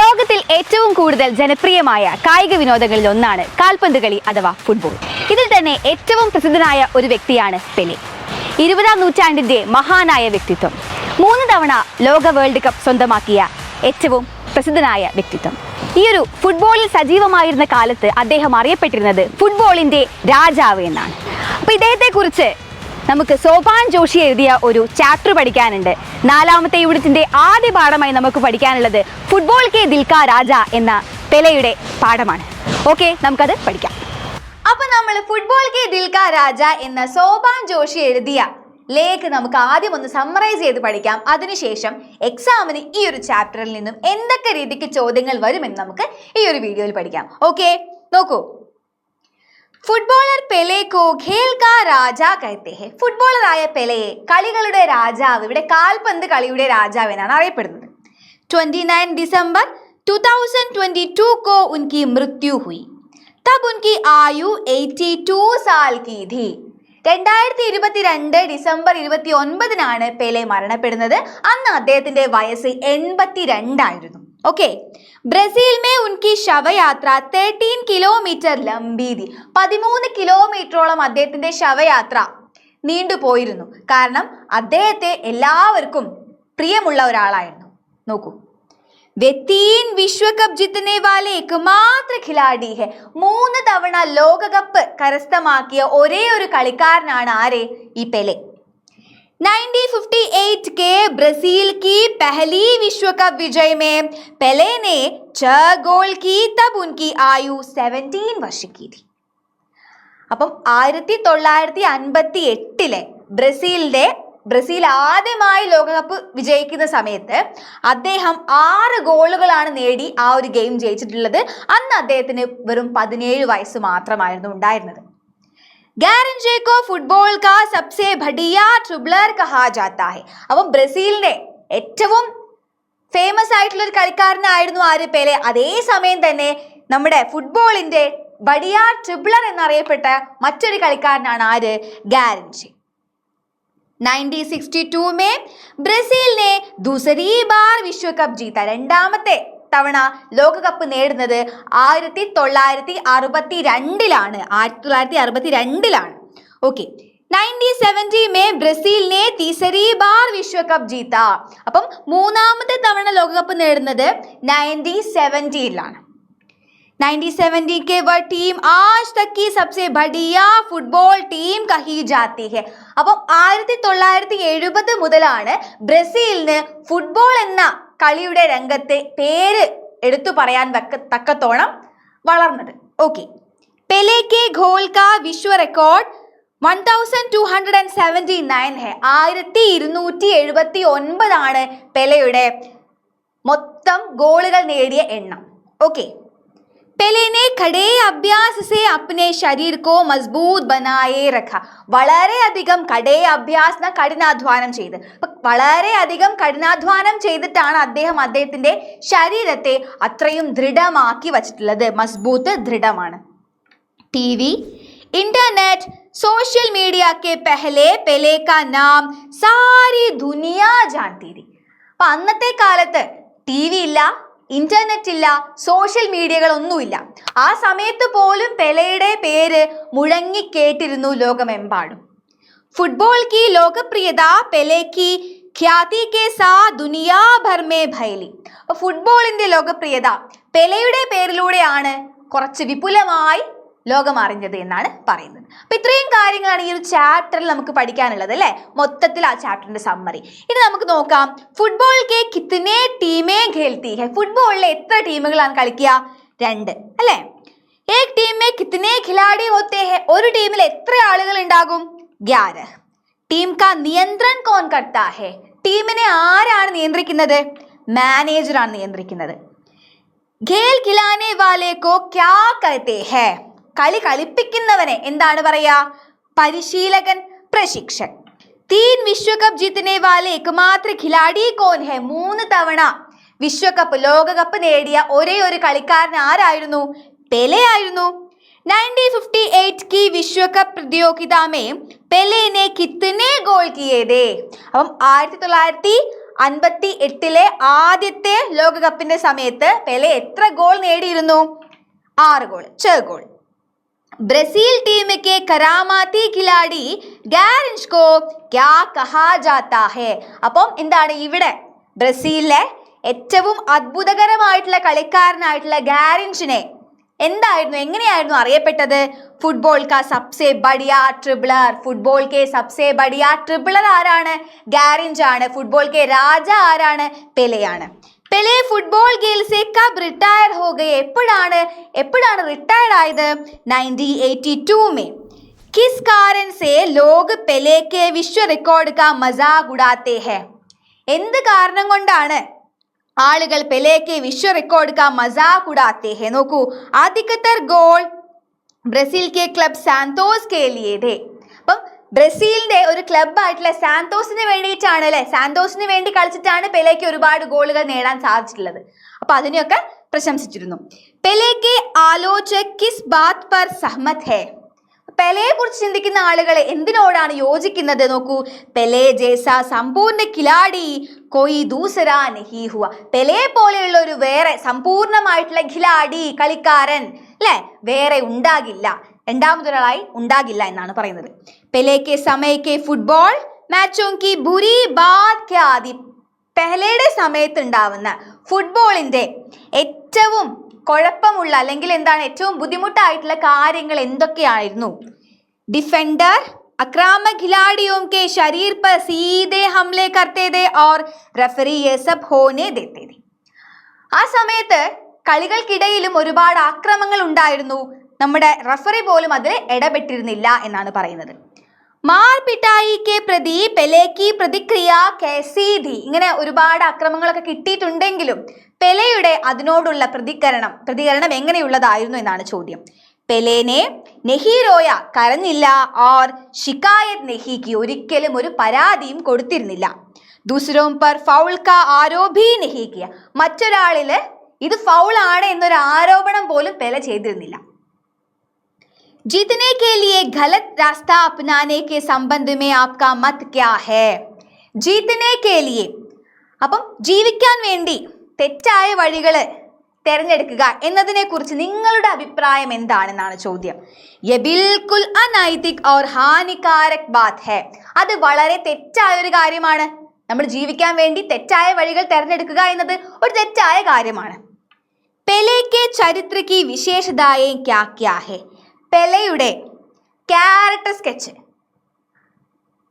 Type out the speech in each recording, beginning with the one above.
ലോകത്തിൽ ഏറ്റവും കൂടുതൽ ജനപ്രിയമായ കായിക വിനോദങ്ങളിൽ ഒന്നാണ് കാൽപന്ത് കളി അഥവാ ഫുട്ബോൾ. ഇതിൽ തന്നെ ഏറ്റവും പ്രസിദ്ധനായ ഒരു വ്യക്തിയാണ് പെലെ. 20-ാം നൂറ്റാണ്ടിന്റെ മഹാനായ വ്യക്തിത്വം. 3 തവണ ലോക വേൾഡ് കപ്പ് സ്വന്തമാക്കിയ ഏറ്റവും പ്രസിദ്ധനായ വ്യക്തിത്വം. ഈ ഒരു ഫുട്ബോളിൽ സജീവമായിരുന്ന കാലത്ത് അദ്ദേഹം അറിയപ്പെട്ടിരുന്നത് ഫുട്ബോളിന്റെ രാജാവ് എന്നാണ്. അപ്പോൾ ഇദ്ദേഹത്തെക്കുറിച്ച് നമുക്ക് സോപാൻ ജോഷി എഴുതിയ ഒരു ചാപ്റ്റർ പഠിക്കാനുണ്ട്. 4ാമത്തെ യൂണിറ്റിന്റെ ആദ്യ പാഠമായി നമുക്ക് പഠിക്കാനുള്ളത് ഫുട്ബോൾ കെ ദിൽ കാ രാജ എന്ന പെലെയുടെ പാഠമാണ്. ഓക്കെ, നമുക്കത് പഠിക്കാം. അപ്പൊ നമ്മൾ ഫുട്ബോൾ കെ ദിൽ കാ രാജ എന്ന സോപാൻ ജോഷി എഴുതിയ ലേക്ക് നമുക്ക് ആദ്യം ഒന്ന് സമ്മറൈസ് ചെയ്ത് പഠിക്കാം. അതിനുശേഷം എക്സാമിന് ഈ ഒരു ചാപ്റ്ററിൽ നിന്നും എന്തൊക്കെ രീതിക്ക് ചോദ്യങ്ങൾ വരുമെന്ന് നമുക്ക് ഈ ഒരു വീഡിയോയിൽ പഠിക്കാം. ഓക്കെ, നോക്കൂ. ഫുട്ബോളർ പെലെ കോ ഖേൽ കാ രാജ കഹത്തെ ഹെ. ഫുട്ബോളറായ പെലെയെ കളികളുടെ രാജാവ്, ഇവിടെ കാൽപന്ത് കളിയുടെ രാജാവ് എന്നാണ് അറിയപ്പെടുന്നത്. 29 दिसंबर 2022 को उनकी मृत्यु हुई. तब उनकी आयु 82 साल की थी. 2022 ഡിസംബർ 29-നാണ് പെലെ മരണപ്പെടുന്നത്. അന്ന് അദ്ദേഹത്തിന്റെ വയസ്സ് 82 ആയിരുന്നു. ഓക്കെ, ബ്രസീൽ മേ ഉൻകി ശവയാത്ര 13 കിലോമീറ്റർ ലംബി തി. 13 കിലോമീറ്ററോളം അദ്ദേഹത്തിന്റെ ശവയാത്ര നീണ്ടുപോയിരുന്നു. കാരണം അദ്ദേഹത്തെ എല്ലാവർക്കും പ്രിയമുള്ള ഒരാളായിരുന്നു. നോക്കൂ, വേ 3 വിശ്വകപ്പ് ജിത്തനെ വാലെ ഏകമാത്ര ഖിലാഡി ഹെ. 3 തവണ ലോകകപ്പ് കരസ്ഥമാക്കിയ ഒരേ ഒരു കളിക്കാരനാണ് ആര്? ഈ പെലെ. 1958 के ब्राजील की पहली विश्व कप विजय में पेले ने 6 गोल की. तब उनकी आयु 17 वर्ष की थी. അപ്പം 1958 ബ്രസീൽ ആദ്യമായി ലോകകപ്പ് വിജയിക്കുന്ന സമയത്ത് അദ്ദേഹം 6 ഗോളുകളാണ് നേടി ആ ഒരു ഗെയിം ജയിച്ചിട്ടുള്ളത്. അന്ന് അദ്ദേഹത്തിന് വെറും 17 വയസ്സ് മാത്രമായിരുന്നു ഉണ്ടായിരുന്നത്. ഗാരൻജെ കോ ഫുട്ബോൾ കാ സബ്സെ ബഡിയ ട്രിബ്ലർ കഹാ ജാത്താ ഹെ. അപ്പം ബ്രസീലിന്റെ ഏറ്റവും ഫേമസ് ആയിട്ടുള്ള ഒരു കളിക്കാരനായിരുന്നു ആര്? പെലെ. അതേ സമയം തന്നെ നമ്മുടെ ഫുട്ബോളിന്റെ ബഡിയ ട്രിബ്ലർ എന്നറിയപ്പെട്ട മറ്റൊരു കളിക്കാരനാണ് ആര്? ഗാരൻജെ. 1962 में ബ്രസീൽ ने दूसरी बार विश्व कप जीता. 2ാമത്തെ തവണ ലോകകപ്പ് നേടുന്നത് 1962-ലാണ്. 1962-ലാണ്. ഓക്കെ, 1970 में ബ്രസീൽ ने तीसरी बार विश्व कप जीता. അപ്പം 3ാമത്തെ തവണ ലോകകപ്പ് നേടുന്നത് 1970-ലാണ്. 1970 के वह टीम आज तक की सबसे बढ़िया फुटबॉल टीम कही जाती है. അപ്പം 1970 മുതലാണ് ബ്രസീലിന് ഫുട്ബോൾ എന്ന കളിയുടെ രംഗത്തെ പേര് എടുത്തു പറയാൻ തക്കത്തോളം വളർന്നത്. ഓക്കെ, പെലെ കെ ഗോൾ കാ വിശ്വ റെക്കോർഡ് 1279 है. 1279 പെലെയുടെ മൊത്തം ഗോളുകൾ നേടിയ എണ്ണം. ഓക്കെ, പെലെ ने खड़े अभ्यास से अपने शरीर को मजबूत बनाए रखा. വളരെയധികം കഠിനാധ്വാനം ചെയ്ത്, വളരെയധികം കഠിനാധ്വാനം ചെയ്തിട്ടാണ് അദ്ദേഹത്തിന്റെ ശരീരത്തെ അത്രയും ദൃഢമാക്കി വച്ചിട്ടുള്ളത്. Mazboot, ദൃഢമാണ്. TV, internet, social media के पहले पेले का नाम सारी दुनिया जानती थी. അപ്പൊ അന്നത്തെ കാലത്ത് TV ഇല്ല, ഇന്റർനെറ്റ് ഇല്ല, സോഷ്യൽ മീഡിയകളൊന്നുമില്ല. ആ സമയത്ത് പോലും പെലെയുടെ പേര് മുഴങ്ങിക്കേട്ടിരുന്നു ലോകമെമ്പാടും. ഫുട്ബോൾ की लोकप्रियता पेले की ख्याति के साथ दुनिया भर में फैली. ഫുട്ബോളിന്റെ ലോകപ്രിയത പെലെയുടെ പേരിലൂടെയാണ് കുറച്ച് വിപുലമായി ലോകം അറിഞ്ഞത് എന്നാണ് പറയുന്നത്. അപ്പൊ ഇത്രയും കാര്യങ്ങളാണ് ഈ ഒരു ചാപ്റ്ററിൽ നമുക്ക് പഠിക്കാനുള്ളത് അല്ലേ? മൊത്തത്തിൽ ആ ചാപ്റ്ററിന്റെ സമ്മറി. ഇനി നമുക്ക് നോക്കാം, ഫുട്ബോൾ കെ കിത്തനെ ടീമേ ഖേൽത്തി ഹെ. ഫുട്ബോളിൽ എത്ര ടീമുകളാണ് കളിക്കുക? 2 അല്ലേ? ഏക് ടീം മേ കിത്തനെ ഖിലാഡി ഹോത്തെ ഹെ. ഒരു ടീമിൽ എത്ര ആളുകൾ ഉണ്ടാകും? 11. ടീം കാ നിയന്ത്രൺ കോൺ കർത്താ ഹെ. ടീമിനെ ആരാണ് നിയന്ത്രിക്കുന്നത്? മാനേജറാണ് നിയന്ത്രിക്കുന്നത്. ഖേൽ ഖിലാനെ വാലെ കോ ക്യാ കഹത്തെ ഹെ. കളി കളിപ്പിക്കുന്നവനെ എന്താണ് പറയാ? പരിശീലകൻ, പ്രശിക്ഷകൻ. 3 വിശ്വകപ്പ് ജീത്തനെ വാലെ ഏകമാത്ര ഖിലാഡി കോൻ ഹെ. 3 തവണ വിശ്വകപ്പ്, ലോകകപ്പ് നേടിയ ഒരേ ഒരു കളിക്കാരൻ ആരായിരുന്നു? പെലെ ആയിരുന്നു. 1958 की विश्व कप प्रतियोगिता में पेले ने कितने गोल किए थे? അപ്പം 58-ലെ ആദ്യത്തെ ലോകകപ്പിന്റെ സമയത്ത് പെലെ എത്ര ഗോൾ നേടിയിരുന്നു? 6 ഗോൾ. 6 ഗോൾ. ब्राजील टीम के करामाती खिलाड़ी ഗാരിഞ്ച് को क्या कहा जाता है? അപ്പം എന്താണ് ഇവിടെ ബ്രസീലിലെ ഏറ്റവും അത്ഭുതകരമായിട്ടുള്ള കളിക്കാരനായിട്ടുള്ള ഗാരിഞ്ചിനെ എന്തായിരുന്നു, എങ്ങനെയായിരുന്നു അറിയപ്പെട്ടത്? ഫുട്ബോൾ കാ സബ്സെ ബഡിയ ട്രിബിളർ. ഫുട്ബോൾ കെ സബ്സെ ബഡിയ ട്രിബിളർ ആരാണ്? ഗാരിഞ്ച് ആണ്. ഫുട്ബോൾ കെ രാജ ആരാണ്? പെലെയാണ്. പെലെ ഫുട്ബോൾ ഗെയിൽ സെ കബ് റിട്ടയർ ഹോ ഗയെ? എപ്പോഴാണ് റിട്ടയർഡ് ആയത്? 1982 में. किस कारण से लोग പെലെ के विश्व रिकॉर्ड का मजाक उड़ाते हैं? എന്ത് കാരണം കൊണ്ടാണ് ആളുകൾ പെലെക്ക് വിശ്വ റെക്കോർഡ് കാ മസാക് ഉഡാത്തെ ഹെ? നോക്കൂ, അധികതർ ഗോൾ ബ്രസീൽ കെ ക്ലബ് സാന്തോസ് കെ ലിയേ थे. അപ്പം ബ്രസീലിന്റെ ഒരു ക്ലബ് ആയിട്ടുള്ള സാന്തോസിന് വേണ്ടിയിട്ടാണ് അല്ലെ, സാന്തോസിന് വേണ്ടി കളിച്ചിട്ടാണ് പെലെക്ക് ഒരുപാട് ഗോളുകൾ നേടാൻ സാധിച്ചിട്ടുള്ളത്. അപ്പൊ അതിനെയൊക്കെ പ്രശംസിച്ചിരുന്നു. പെലെക്ക് ആലോചക് കിസ് ബാത് പർ സഹമത് ഹെ? പെലെയെ കുറിച്ച് ചിന്തിക്കുന്ന ആളുകളെ എന്തിനോടാണ് യോജിക്കുന്നത്? നോക്കൂ, പെലെ ജേസ സമ്പൂർണ്ണ ഖിലാഡി കോയി ദൂസരാ നഹീ ഹുവ. പെലെ പോലെയുള്ള ഒരു വേറെ സമ്പൂർണ്ണമായിട്ടുള്ള ഖിലാഡി കളിക്കാരൻ അല്ലെ വേറെ ഉണ്ടാകില്ല, രണ്ടാമതൊരാളായി ഉണ്ടാകില്ല എന്നാണ് പറയുന്നത്. പെലെക്ക് സമയക്ക് ഫുട്ബോൾ മാച്ചോं की बुरी बात क्या थी? പെലെയുടെ സമയത്ത് ഉണ്ടാവുന്ന ഫുട്ബോളിന്റെ ഏറ്റവും കുഴപ്പമുള്ള അല്ലെങ്കിൽ എന്താണ് ഏറ്റവും ബുദ്ധിമുട്ടായിട്ടുള്ള കാര്യങ്ങൾ എന്തൊക്കെയായിരുന്നു? ഡിഫെൻഡർ आक्रामक खिलाड़ियों के शरीर पर सीधे हमले करते थे और रेफरी ये सब होने देते थे. ആ സമയത്ത് കളികൾക്കിടയിലും ഒരുപാട് ആക്രമങ്ങൾ ഉണ്ടായിരുന്നു, നമ്മുടെ റഫറി പോലും അതിൽ ഇടപെട്ടിരുന്നില്ല എന്നാണ് പറയുന്നത്. മാർ പിട്ടായി കെ പ്രതി പെലെക്ക് പ്രതിക്രിയ കേസി ഥി? ഇങ്ങനെ ഒരുപാട് അക്രമങ്ങളൊക്കെ കിട്ടിയിട്ടുണ്ടെങ്കിലും പെലെയുടെ അതിനോടുള്ള പ്രതികരണം എങ്ങനെയുള്ളതായിരുന്നു എന്നാണ് ചോദ്യം. പെലേനെ നെഹി റോയ, കരഞ്ഞില്ല. ഓർ ഷിക്കായത് നെഹി കി, ഒരിക്കലും ഒരു പരാതിയും കൊടുത്തിരുന്നില്ല. ദൂസരോം പർ ഫൗൾ കാ ആരോപി നെഹി കിയ, മറ്റൊരാളില് ഇത് ഫൗൾ ആണ് എന്നൊരു ആരോപണം പോലും പെലെ ചെയ്തിരുന്നില്ല. जीतने के लिए गलत रास्ता अपनाने के संबंध में आपका मत क्या है? जीतने के लिए, അപ്പം ജീവിക്കാൻ വേണ്ടി തെറ്റായ വഴികൾ തിരഞ്ഞെടുക്കുക എന്നതിനെ കുറിച്ച് നിങ്ങളുടെ അഭിപ്രായം എന്താണെന്നാണ് ചോദ്യം. യെ ബിൽകുൽ അനൈതിക് ഔർ ഹാനികാരക് ബാത് ഹെ. അത് വളരെ തെറ്റായ ഒരു കാര്യമാണ്. നമ്മൾ ജീവിക്കാൻ വേണ്ടി തെറ്റായ വഴികൾ തിരഞ്ഞെടുക്കുക എന്നത് ഒരു തെറ്റായ കാര്യമാണ്. പെലെ കെ ചരിത്ര കി വിശേഷതായേം ക്യാ ക്യാ ഹെ? പെലെയുടെ ക്യാരക്ടർ സ്കെച്ച്,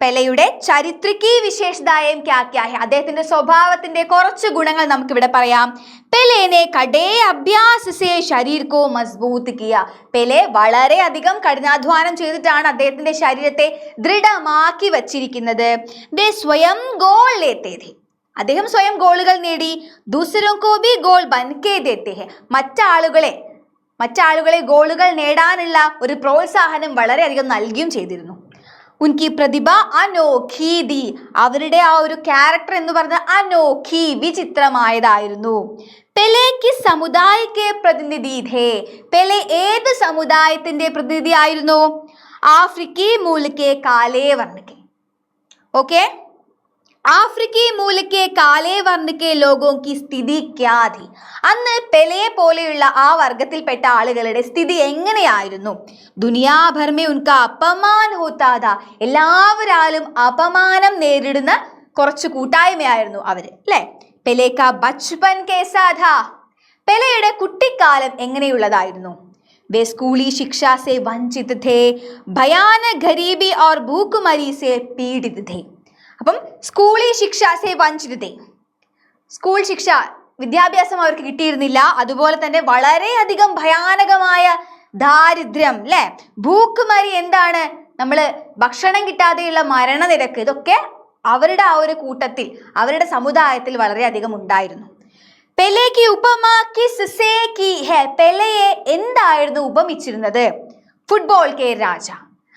പെലെയുടെ ചരിത്രകീ വിശേഷതായേം ക്യാ ക്യാ ഹെ? അദ്ദേഹത്തിന്റെ സ്വഭാവത്തിന്റെ കുറച്ച് ഗുണങ്ങൾ നമുക്കിവിടെ പറയാം. പെലെനെ കടേ അഭ്യാസ് സേ ശരീർ കോ മസ്ബൂത്ത് കിയ. പെലെ വളരെയധികം കഠിനാധ്വാനം ചെയ്തിട്ടാണ് അദ്ദേഹത്തിന്റെ ശരീരത്തെ ദൃഢമാക്കി വച്ചിരിക്കുന്നത്. വേ സ്വയം ഗോൾ ലേത്തെ ഥേ, അദ്ദേഹം സ്വയം ഗോളുകൾ നേടി. ദൂസരോ കോ ഭി ഗോൾ ബൻകേ ദേത്തെ ഹെ, മറ്റാളുകളെ ഗോളുകൾ നേടാനുള്ള ഒരു പ്രോത്സാഹനം വളരെയധികം നൽകുകയും ചെയ്തിരുന്നു. ഉൻകി പ്രതിഭ അനോഖി തി, അവരുടെ ആ ഒരു ക്യാരക്ടർ എന്ന് പറഞ്ഞ അനോഖി, വിചിത്രമായതായിരുന്നു. പെലെ കിസ് സമുദായക്കെ പ്രതിനിധി ഥേ? പെലെ ഏത് സമുദായത്തിന്റെ പ്രതിനിധി ആയിരുന്നു? ആഫ്രിക്കി മൂലക്കെ കാലേ വർണ്ണക്കെ. ഓക്കെ, ആഫ്രിക്കി മൂലക്കെ കാലേ വർണ്ണക്കെ ലോഗോ കി സ്ഥിതി ക്യാ ഥി? അന്ന് പെലെയെ പോലെയുള്ള ആ വർഗത്തിൽപ്പെട്ട ആളുകളുടെ സ്ഥിതി എങ്ങനെയായിരുന്നു? ദുനിയാ ഭർ മേ ഉൻകാ അപമാൻ ഹോത്താ ഥാ, എല്ലാവരാലും അപമാനം നേരിടുന്ന കുറച്ച് കൂട്ടായ്മയായിരുന്നു അവര് അല്ലെ. പെലെ കാ ബച്പൻ കേസാ ഥാ? പെലെയുടെ കുട്ടിക്കാലം എങ്ങനെയുള്ളതായിരുന്നു? वे स्कूली शिक्षा से वंचित थे, भयानक गरीबी और भूखमरी से पीड़ित थे. അപ്പം സ്കൂളി ശിക്ഷ സേ വഞ്ചിതേ, സ്കൂൾ ശിക്ഷ വിദ്യാഭ്യാസം അവർക്ക് കിട്ടിയിരുന്നില്ല. അതുപോലെ തന്നെ വളരെയധികം ഭയാനകമായ ദാരിദ്ര്യം അല്ലെ. ഭൂക്കുമരി എന്താണ്? നമ്മൾ ഭക്ഷണം കിട്ടാതെയുള്ള മരണനിരക്ക്, ഇതൊക്കെ അവരുടെ ആ ഒരു കൂട്ടത്തിൽ അവരുടെ സമുദായത്തിൽ വളരെയധികം ഉണ്ടായിരുന്നു. പെലെക്ക് ഉപമ കിസ് സേ കി ഹെ? പെലെയെ എന്തായിരുന്നു ഉപമിച്ചിരുന്നത്? ഫുട്ബോൾ കെ രാജ.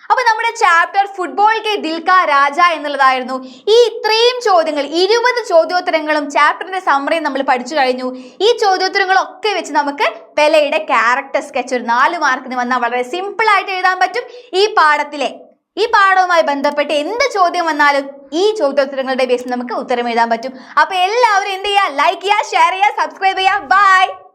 അപ്പൊ നമ്മുടെ ചാപ്റ്റർ ഫുട്ബോൾ കെ ദിൽ കാ രാജ എന്നുള്ളതായിരുന്നു. ഈ ഇത്രയും ചോദ്യങ്ങൾ 20 ചോദ്യോത്തരങ്ങളും ചാപ്റ്ററിന്റെ സമ്മറിയും നമ്മൾ പഠിച്ചു കഴിഞ്ഞു. ഈ ചോദ്യോത്തരങ്ങളൊക്കെ വെച്ച് നമുക്ക് പെലെയുടെ ക്യാരക്ടർ സ്കെച്ച് ഒരു 4 മാർക്കിന് വന്നാൽ വളരെ സിമ്പിൾ ആയിട്ട് എഴുതാൻ പറ്റും. ഈ പാഠവുമായി ബന്ധപ്പെട്ട് എന്ത് ചോദ്യം വന്നാലും ഈ ചോദ്യോത്തരങ്ങളുടെ ബേസിൽ നമുക്ക് ഉത്തരം എഴുതാൻ പറ്റും. അപ്പൊ എല്ലാവരും എന്ത് ചെയ്യുക, ലൈക്ക് ചെയ്യുക, ഷെയർ ചെയ്യുക, സബ്സ്ക്രൈബ് ചെയ്യുക. ബൈ.